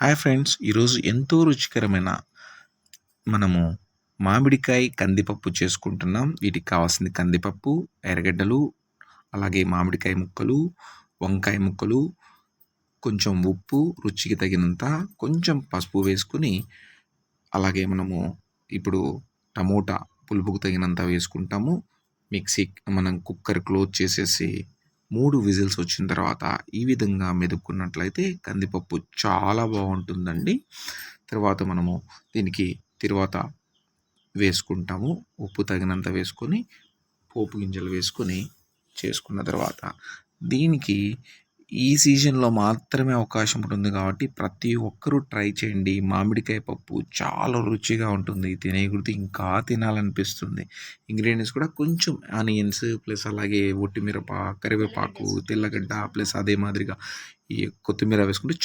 Hi friends, ఈరోజు ఎంతో రుచికరమైన మనము మామిడికాయ కందిపప్పు చేసుకుంటున్నాం. వీటికి కావాల్సింది కందిపప్పు, ఎర్రగడ్డలు, అలాగే మామిడికాయ ముక్కలు, వంకాయ ముక్కలు, కొంచెం ఉప్పు, రుచికి తగినంత, కొంచెం పసుపు వేసుకుని, అలాగే మనము ఇప్పుడు టమోటా పులుపుకు తగినంత వేసుకుంటాము. మనం కుక్కర్ క్లోజ్ చేసేసి 3 విజిల్స్ వచ్చిన తర్వాత ఈ విధంగా మెదుపుకున్నట్లయితే కందిపప్పు చాలా బాగుంటుందండి. తర్వాత మనము దీనికి తిరువాత వేసుకుంటాము. ఉప్పు తగినంత వేసుకొని, పోపు గింజలు వేసుకొని చేసుకున్న తర్వాత దీనికి ఈ సీజన్లో మాత్రమే అవకాశం ఉంటుంది కాబట్టి ప్రతి ఒక్కరూ ట్రై చేయండి. మామిడికాయ పప్పు చాలా రుచిగా ఉంటుంది. తినేకొద్దీ ఇంకా తినాలనిపిస్తుంది. ఇంగ్రీడియంట్స్ కూడా కొంచెం ఆనియన్స్ ప్లస్ అలాగే ఒట్టిమిరప, కరివేపాకు, తెల్లగడ్డ ప్లస్ అదే మాదిరిగా ఈ కొత్తిమీర వేసుకుంటే